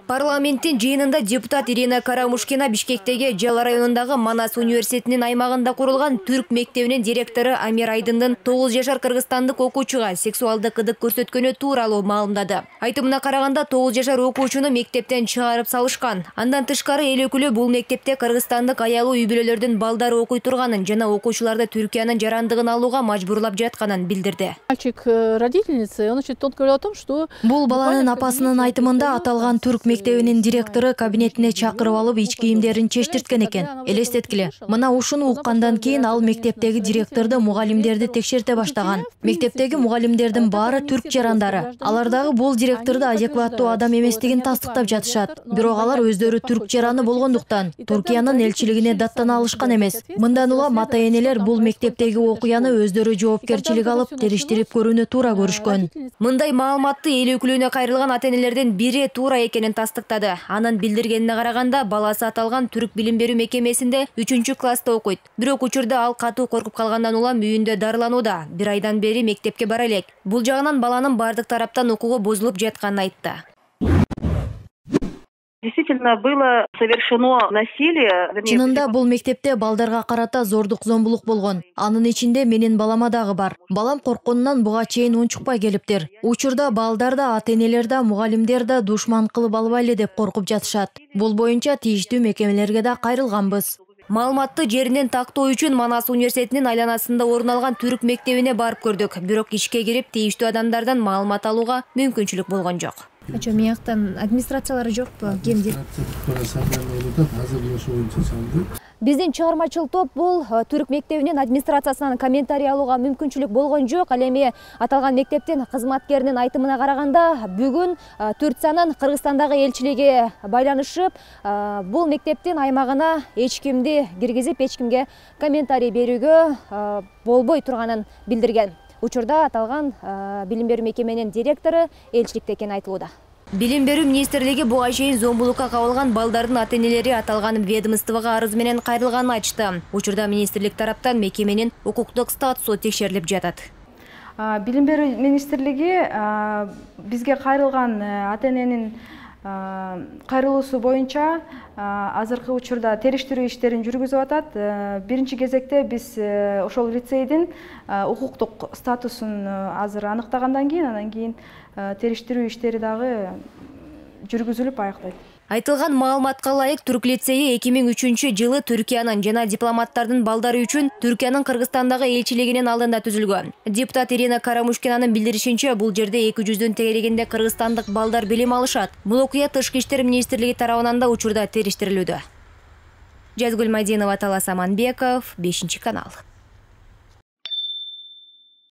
Парламенттин жыйынында депутат Ирина Карамушкина Бишкектеги Жала районундагы Манас университетинин аймагында курулган түрк мектебинин директору Амир Айдындын 9 жашар кыргызстандык окуучуга сексуалдык кыдык көрсөткөнү тууралуу маалымдады. Айтымына караганда 9 жашар окуучуну мектептен чыгарып салышкан. Андан тышкары эл өкүлү бул мектепте кыргызстандык аялуу үй-бүлөлөрдүн балдары окуй турганын жана окуучуларды Түркиянын жарандыгын алууга мажбурлап жатканын билдирди. Мальчик родительницы, он говорил о том, что бул баланын апасынын айтымында аталган түрк мектебинин директору кабинетине чакырып алып ич кийимдерин чечтирткен экен. Элестеткиле, мына ушуну уккандан кийин ал мектептеги директорду мугалимдерди текшерте баштаган. Мектептеги мугалимдердин баары түрк жарандары. Алар дагы бул директорду адекваттуу адам эместигин тастыктап жатышат. Бирок алар өздөрү түрк жараны болгондуктан Түркиянын элчилигине даттана алышкан эмес. Мындан улам ата-энелер бул мектептеги окуяны өздөрү жоопкерчилик алып териштирип көрүүнү туура көрүшкөн. Мындай маалыматты эл өкүлүнө кайрылган ата-энелердин бири туура экенин тастыктады. Анын билдиргенине караганда, баласы аталган түрк билим берүү мекемесинде 3-класста окуйт. Бирок учурда ал катуу коркуп калгандан улам үйүндө дарыланууда. 1 айдан бери мектепке бара элек. Бул жагынан баланын бардык тараптан укугу бузулуп жатканын айтты. Действительно было совершено насилие. Чынында бул мектепте балдарга карата зордук-зомбулук болгон. Анын ичинде менин балама дагы бар. Балам коркконунан буга чейин унчукпай келиптир. Учурда балдар да, ата-энелер да, мугалимдер да душман кылып албайлы деп коркуп жатышат. Бул боюнча тийиштүү мекемелерге да кайрылганбыз. Маалыматты жеринен тактоо үчүн Манас университетинин айланасында орун алган түрк мектебине барып көрдүк. Бирок ичке кирип тийиштүү адамдардан маалымат алууга мүмкүнчүлүк болгон жок. Мияктан администрациялары жокпу? Кимдир? Биздин чыгармачыл топ бул түрк мектебинин администрациясынан комментарий алууга мүмкүнчүлүк болгон жок. Ал эми аталган мектептин кызматкеринин айтымына караганда, бүгүн Түркиянын Кыргызстандагы элчилиги байланышып, бул мектептин аймагына эч кимди киргизип, эч кимге комментарий берүүгө болбой турганын билдирген. Учурда аталган билим берүү мекеменин директору элчиликте экени айтылууда. Билим берүү министрлиги буга чейин зомбулукка кабылган балдардын ата-энелери аталган ведомствого арыз менен кайрылганын айтышты. Учурда министрлик тараптан мекеменин укуктук статусу текшерилип жатат. Билим берүү министрлиги бизге кайрылган ата-эненин кайрылуусу боюнча азыркы учурда териштирүү иштерин жүргүзүп атат. Биринчи кезекте биз ошол лицейдин укуктук статусун азыр аныктагандан кийин, анан кийин териштирүү иштери дагы жүргүзүлүп аяктайт. Айтылган маалыматка ылайык, түрк лицейи 2003-жылы Түркиянын жана дипломаттардын балдары үчүн Түркиянын Кыргызстандагы элчилигинин алдында түзүлгөн. Депутат Ирина Карамушкинанын билдиришинче, бул жерде 200-дүн тегерегинде кыргызстандык балдар билим алышат. Бул окуя Тышкы иштер министрлиги тарабынан да учурда териштирилүүдө. Жазгүл Мадинова, Талас Аманбеков, 5-канал.